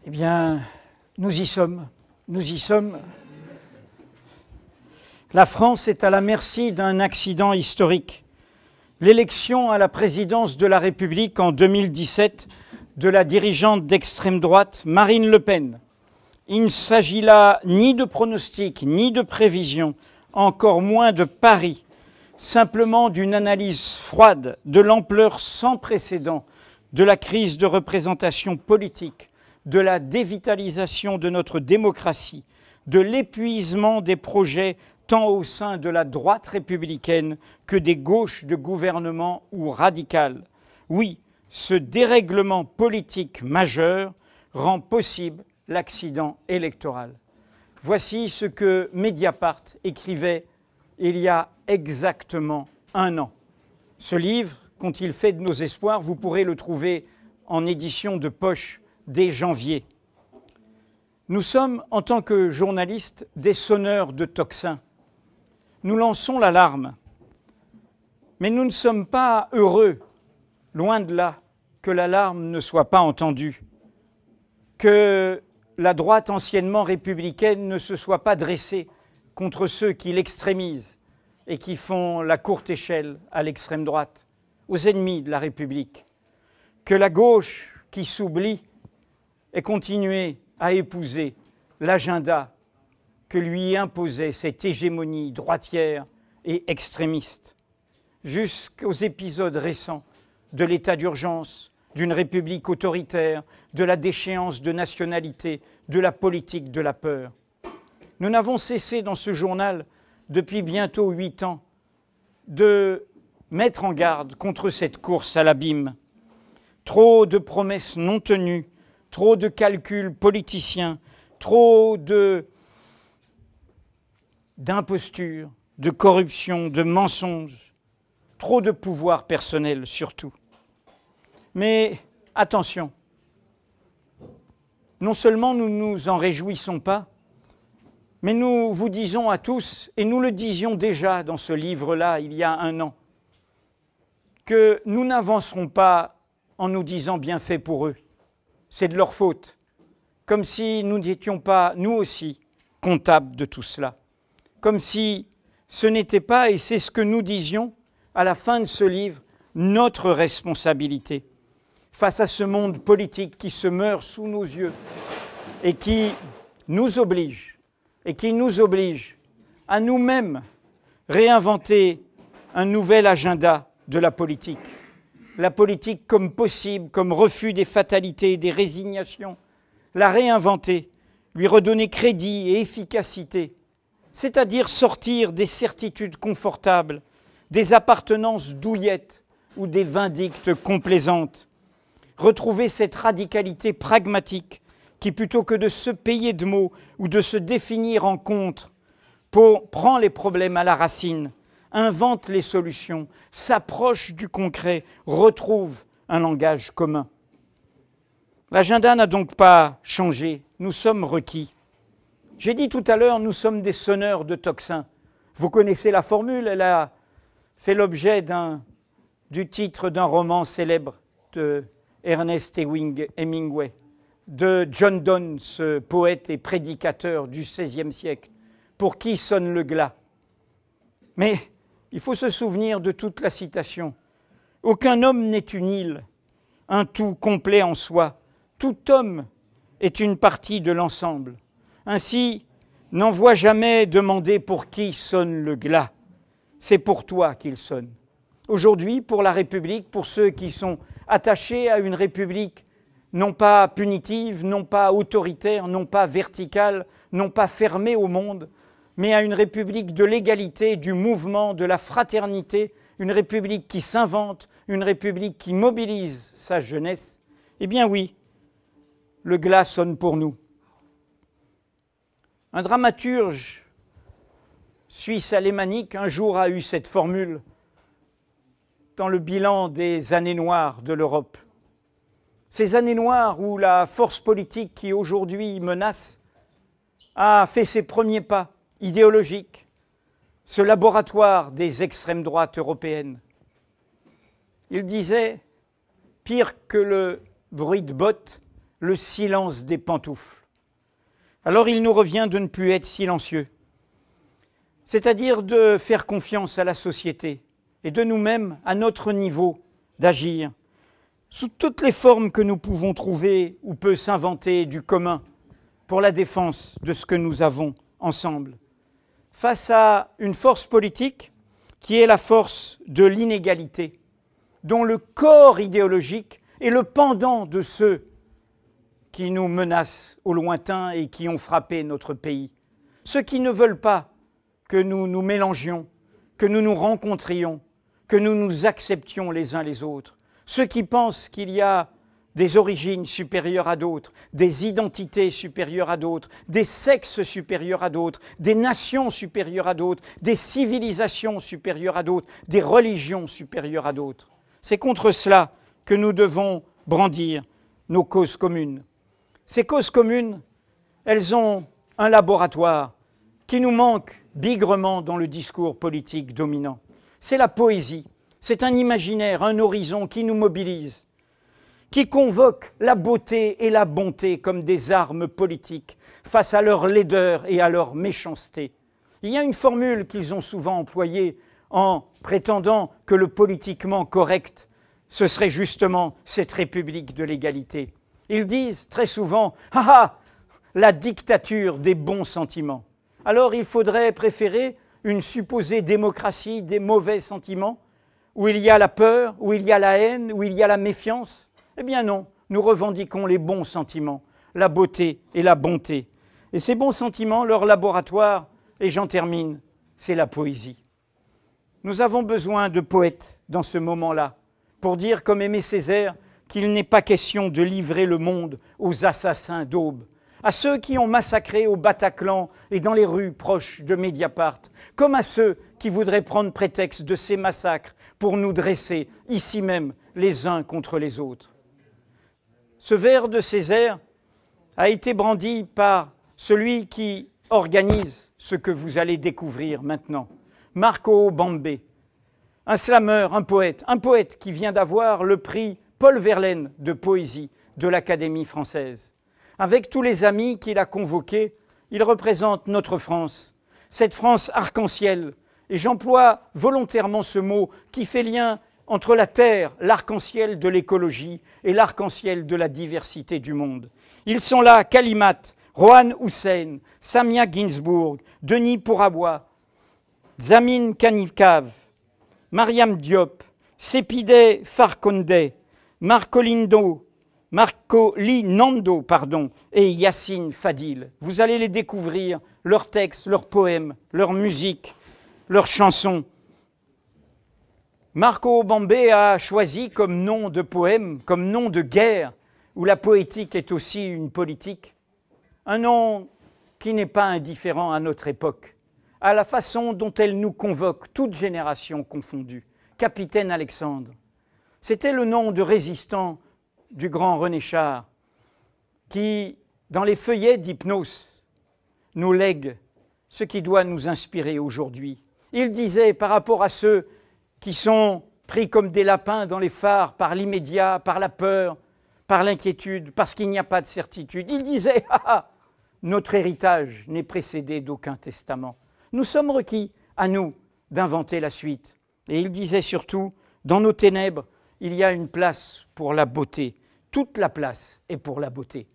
Eh bien, nous y sommes. Nous y sommes. La France est à la merci d'un accident historique. L'élection à la présidence de la République en 2017 de la dirigeante d'extrême droite, Marine Le Pen. Il ne s'agit là ni de pronostic, ni de prévision, encore moins de pari, simplement d'une analyse froide de l'ampleur sans précédent de la crise de représentation politique, de la dévitalisation de notre démocratie, de l'épuisement des projets tant au sein de la droite républicaine que des gauches de gouvernement ou radicales. Oui, ce dérèglement politique majeur rend possible l'accident électoral. Voici ce que Mediapart écrivait il y a exactement un an. Ce livre, Qu'ont-ils fait de nos espoirs, vous pourrez le trouver en édition de poche dès janvier. Nous sommes, en tant que journalistes, des sonneurs de tocsin. Nous lançons l'alarme. Mais nous ne sommes pas heureux, loin de là, que l'alarme ne soit pas entendue, que la droite anciennement républicaine ne se soit pas dressée contre ceux qui l'extrémisent et qui font la courte échelle à l'extrême droite, aux ennemis de la République, que la gauche qui s'oublie ait continué à épouser l'agenda que lui imposait cette hégémonie droitière et extrémiste, jusqu'aux épisodes récents de l'état d'urgence, d'une république autoritaire, de la déchéance de nationalité, de la politique de la peur. Nous n'avons cessé dans ce journal, depuis bientôt 8 ans, de mettre en garde contre cette course à l'abîme. Trop de promesses non tenues, trop de calculs politiciens, trop d'impostures, de corruption, de mensonges, trop de pouvoir personnel surtout. Mais attention, non seulement nous ne nous en réjouissons pas, mais nous vous disons à tous, et nous le disions déjà dans ce livre-là il y a un an, que nous n'avancerons pas en nous disant bien fait pour eux. C'est de leur faute, comme si nous n'étions pas, nous aussi, comptables de tout cela. Comme si ce n'était pas, et c'est ce que nous disions à la fin de ce livre, notre responsabilité face à ce monde politique qui se meurt sous nos yeux et qui nous oblige à nous-mêmes réinventer un nouvel agenda de la politique. La politique comme possible, comme refus des fatalités, des résignations, la réinventer, lui redonner crédit et efficacité, c'est-à-dire sortir des certitudes confortables, des appartenances douillettes ou des vindictes complaisantes, retrouver cette radicalité pragmatique qui, plutôt que de se payer de mots ou de se définir en contre, prend les problèmes à la racine, invente les solutions, s'approche du concret, retrouve un langage commun. L'agenda n'a donc pas changé, nous sommes requis. J'ai dit tout à l'heure, nous sommes des sonneurs de tocsin. Vous connaissez la formule, elle a fait l'objet du titre d'un roman célèbre de Ernest Hemingway, de John Donne, ce poète et prédicateur du XVIe siècle, pour qui sonne le glas. Mais il faut se souvenir de toute la citation. Aucun homme n'est une île, un tout complet en soi. Tout homme est une partie de l'ensemble. Ainsi, n'envoie jamais demander pour qui sonne le glas. C'est pour toi qu'il sonne. Aujourd'hui, pour la République, pour ceux qui sont attachés à une République non pas punitive, non pas autoritaire, non pas verticale, non pas fermée au monde, mais à une République de l'égalité, du mouvement, de la fraternité, une République qui s'invente, une République qui mobilise sa jeunesse, eh bien oui, le glas sonne pour nous. Un dramaturge suisse alémanique un jour a eu cette formule dans le bilan des années noires de l'Europe. Ces années noires où la force politique qui aujourd'hui menace a fait ses premiers pas idéologiques, ce laboratoire des extrêmes droites européennes. Il disait, pire que le bruit de bottes, le silence des pantoufles. Alors il nous revient de ne plus être silencieux, c'est-à-dire de faire confiance à la société et de nous-mêmes, à notre niveau, d'agir sous toutes les formes que nous pouvons trouver ou peut s'inventer du commun pour la défense de ce que nous avons ensemble, face à une force politique qui est la force de l'inégalité, dont le corps idéologique est le pendant de ceux qui nous menacent au lointain et qui ont frappé notre pays. Ceux qui ne veulent pas que nous nous mélangions, que nous nous rencontrions, que nous nous acceptions les uns les autres. Ceux qui pensent qu'il y a des origines supérieures à d'autres, des identités supérieures à d'autres, des sexes supérieurs à d'autres, des nations supérieures à d'autres, des civilisations supérieures à d'autres, des religions supérieures à d'autres. C'est contre cela que nous devons brandir nos causes communes. Ces causes communes, elles ont un laboratoire qui nous manque bigrement dans le discours politique dominant. C'est la poésie, c'est un imaginaire, un horizon qui nous mobilise, qui convoque la beauté et la bonté comme des armes politiques face à leur laideur et à leur méchanceté. Il y a une formule qu'ils ont souvent employée en prétendant que le politiquement correct, ce serait justement cette république de l'égalité. Ils disent très souvent « Ah ah, la dictature des bons sentiments ». Alors il faudrait préférer une supposée démocratie des mauvais sentiments, où il y a la peur, où il y a la haine, où il y a la méfiance. Eh bien non, nous revendiquons les bons sentiments, la beauté et la bonté. Et ces bons sentiments, leur laboratoire, et j'en termine, c'est la poésie. Nous avons besoin de poètes dans ce moment-là, pour dire, comme Aimé Césaire, qu'il n'est pas question de livrer le monde aux assassins d'Aube, à ceux qui ont massacré au Bataclan et dans les rues proches de Mediapart, comme à ceux qui voudraient prendre prétexte de ces massacres pour nous dresser, ici même, les uns contre les autres. Ce vers de Césaire a été brandi par celui qui organise ce que vous allez découvrir maintenant, Marco Bambé, un slameur, un poète qui vient d'avoir le prix Paul Verlaine de poésie de l'Académie française. Avec tous les amis qu'il a convoqués, il représente notre France, cette France arc-en-ciel. Et j'emploie volontairement ce mot qui fait lien entre la terre, l'arc-en-ciel de l'écologie et l'arc-en-ciel de la diversité du monde. Ils sont là, Kalimat, Rohan Hussein, Samia Ginsburg, Denis Pourrabois, Zamin Kanikav, Mariam Diop, Sepideh Farkhondeh, Marcolinando et Yassine Fadil. Vous allez les découvrir, leurs textes, leurs poèmes, leur musique, leurs chansons. Marco Bambé a choisi comme nom de poème, comme nom de guerre, où la poétique est aussi une politique, un nom qui n'est pas indifférent à notre époque, à la façon dont elle nous convoque, toutes générations confondues. Capitaine Alexandre. C'était le nom de résistant du grand René Char, qui, dans les feuillets d'Hypnos, nous lègue ce qui doit nous inspirer aujourd'hui. Il disait, par rapport à ceux qui sont pris comme des lapins dans les phares par l'immédiat, par la peur, par l'inquiétude, parce qu'il n'y a pas de certitude, il disait, notre héritage n'est précédé d'aucun testament. Nous sommes requis, à nous, d'inventer la suite. Et il disait surtout, dans nos ténèbres, il y a une place pour la beauté. Toute la place est pour la beauté.